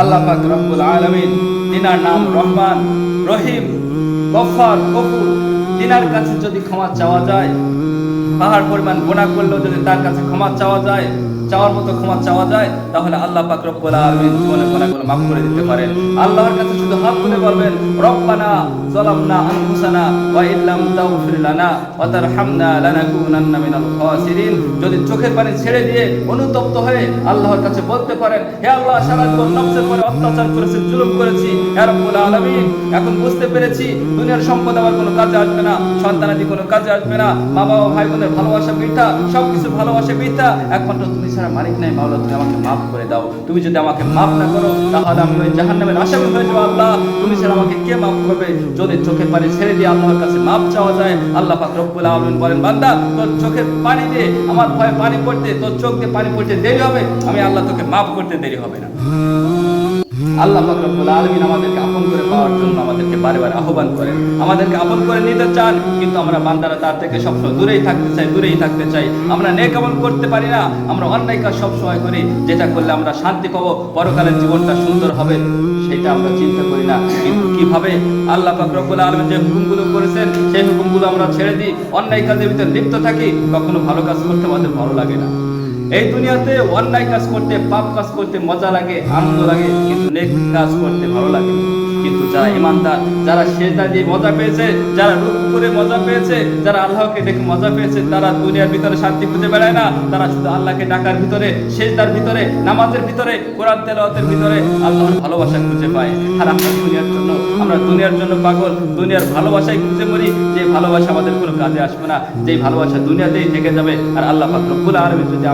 আল্লাহ পাক রব্বুল আলামিন, তিনার নাম রহমান, রহিম, গফফার, গফুর। তিনার কাছে যদি ক্ষমা চাওয়া যায়, পাহাড় পরিমাণ গুনাহ করলেও যদি তার কাছে ক্ষমা চাওয়া যায়, চাওয়ার মতো ক্ষমা চাওয়া যায়, তাহলে আল্লাহ পাক রব্বুল আলামিন জীবনের গুনাহগুলো মাফ করে দিতে পারেন। আল্লাহর কাছে শুধু হাত তুলে বলবেন, রব্বানা যালামনা আনফুসানা ওয়া ইল্লাম তাগফির লানা ওয়া তারহামনা লানাকুনান্না মিনাল খাসিরিন। যদি চোখের পানি ছেড়ে দিয়ে অনুতপ্ত হয়ে আল্লাহর কাছে বলতে পারেন, হে আল্লাহ, সারা জীবন নফসের পরে অত্যাচার করেছি, জুলুম করেছি, হে রব্বুল আলামিন, এখন বুঝতে পেরেছি দুনিয়ার সম্পদ আমার কোনো কাজে আসবে না, সন্তানাদি কোনো কাজে আসবে না, মা বাবা ভাই বোনের ভালোবাসা বৃথা, সবকিছু ভালোবাসা বৃথা, একমাত্র তুমি ছাড়া মালিক নাই। মাওলা, তুমি আমাকে মাফ করে দাও। তুমি যদি আমাকে মাফ না করো, তাহলে আমি ওই জাহান্নামের আসামি হয়ে যাবো। আল্লাহ, তুমি ছাড়া আমাকে কে মাফ করবে? যদি চোখের পানি ছেড়ে দিয়ে আল্লাহর কাছে মাফ চাওয়া যায়, আল্লাহ পাক রব্বুল আলামিন বলেন, বান্দা, তোর চোখের পানি দিয়ে আমার ভয়ে পানি পড়তে, তোর চোখ দিয়ে পানি পড়তে দেরি হবে, আমি আল্লাহ তোকে মাফ করতে দেরি হবে না। আল্লাহ পাক রব্বুল আলামিন আমাদেরকে আপন করে পাওয়ার জন্য আমাদেরকে বারে বারে আহ্বান করেন, আমাদেরকে আপন করে নিতে চান, কিন্তু আমরা বান্দারা তার থেকে সবসময় দূরেই থাকতে চাই। আমরা নেক আমল করতে পারি না, আমরা অন্যায় কাজ সবসময় করি, যেটা করলে আমরা শান্তি পাবো, পরকালের জীবনটা সুন্দর হবে, সেটা আমরা চিন্তা করি না। কিন্তু কিভাবে আল্লাহ পাক রব্বুল আলামিন যে হুকুমগুলো করেছেন, সেই হুকুমগুলো আমরা ছেড়ে দিই, অন্যায় কাজের ভিতরে লিপ্ত থাকি, কখনো ভালো কাজ করতে আমাদের ভালো লাগে না। এই দুনিয়াতে অন্যায় কাজ করতে, পাপ কাজ করতে মজা লাগে, আনন্দ লাগে, কিন্তু নেক কাজ করতে ভালো লাগে। কিন্তু যারা ইমানদার, যারা সেজদা দিয়ে মজা পেয়েছে, যারা রুকু করে মজা পেয়েছে, যারা আল্লাহকে দেখে মজা পেয়েছে, তারা দুনিয়ার ভিতরে শান্তি খুঁজে বেড়ায় না, তারা শুধু আল্লাহকে ডাকার ভিতরে, সেজদার ভিতরে, নামাজের ভিতরে, কোরআন তেলাওয়াতের ভিতরে আল্লাহর ভালোবাসা খুঁজে পায়। আর আমরা দুনিয়ার জন্য পাগল, দুনিয়ার ভালোবাসায় খুঁজে মরি, যে ভালোবাসা আমাদের কোনো কাজে আসবে না, যেই ভালোবাসা দুনিয়াতেই থেকে যাবে। আর আল্লাহ পাক রব্বুল আলামিন যদি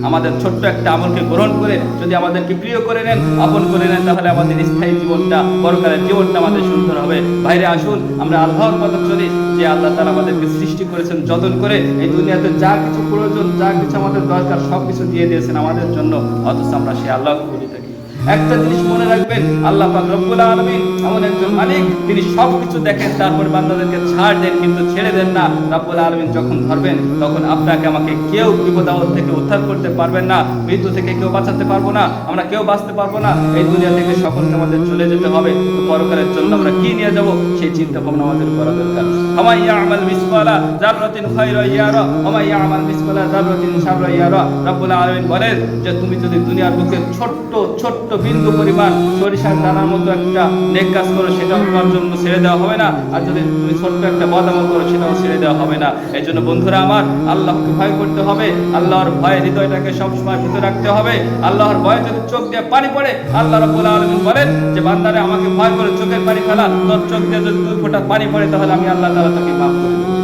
আমাদের ছোট্ট একটা আমলকে গ্রহণ করে যদি আমাদেরকে প্রিয় করে নেন, আপন করে নেন, তাহলে আমাদের স্থায়ী জীবনটা, পরকালের জীবনটা আমাদের সুন্দর হবে। ভাইরে, আসুন আমরা আল্লাহর কথা চলি, যে আল্লাহ তাআলা আমাদেরকে সৃষ্টি করেছেন যতন করে, এই দুনিয়াতে যা কিছু প্রয়োজন, যা কিছু আমাদের দরকার, সবকিছু দিয়ে দিয়েছেন আমাদের জন্য, অথচ আমরা সেই আল্লাহকে ভুলে থাকি। একটা জিনিস মনে রাখবেন, আল্লাহ পাক রব্বুল আলামিন এমন একজন মালিক, তিনি সবকিছু দেখেন, তারপরে বান্দাদেরকে ছাড় দেন, কিন্তু ছেড়ে দেন না। রব্বুল আলামিন যখন ধরবেন, তখন আপনাকে আমাকে কেউ বিপদ আপদ থেকে উদ্ধার করতে পারবেন না, মৃত্যু থেকে কেউ বাঁচাতে পারবো না, আমরা কেউ বাঁচতে পারবো না। এই দুনিয়া থেকে সকলকে আমাদের চলে যেতে হবে, তো পরকালের জন্য আমরা কি নিয়ে যাব, সেই চিন্তা ভাবনা আমাদের করা দরকার। ফামান ইয়ামাল মিসকালা যাররাতিন খায়রান ইয়ারা ওয়া মান ইয়ামাল মিসকালা যাররাতিন শাররান ইয়ারা। রব্বুল আলামিন বলেন যে তুমি যদি দুনিয়ার বুকে ছোট্ট বিন্দু পরিমাণ সরিষার দানার মতো একটা নেক কাজ করো, সেটাও তোমার জন্য ছেড়ে দেওয়া হবে না, আর যদি তুমি ছোট্ট একটা বদামল করো, সেটাও ছেড়ে দেওয়া হবে না। এই জন্য বন্ধুরা আমার, আল্লাহকে ভয় করতে হবে, আল্লাহর ভয়ে হৃদয়টাকে সবসময় ভিতরে রাখতে হবে। আল্লাহর ভয়ে যদি চোখ দিয়ে পানি পড়ে, আল্লাহ রাব্বুল আলামিন বলেন যে বান্দারে আমাকে ভয় করে চোখের পানি ফেলা, তোর চোখ দিয়ে যদি 2 ফোঁটা পানি পড়ে, তাহলে আমি আল্লাহ তাআলা তোকে মাফ করে দেব।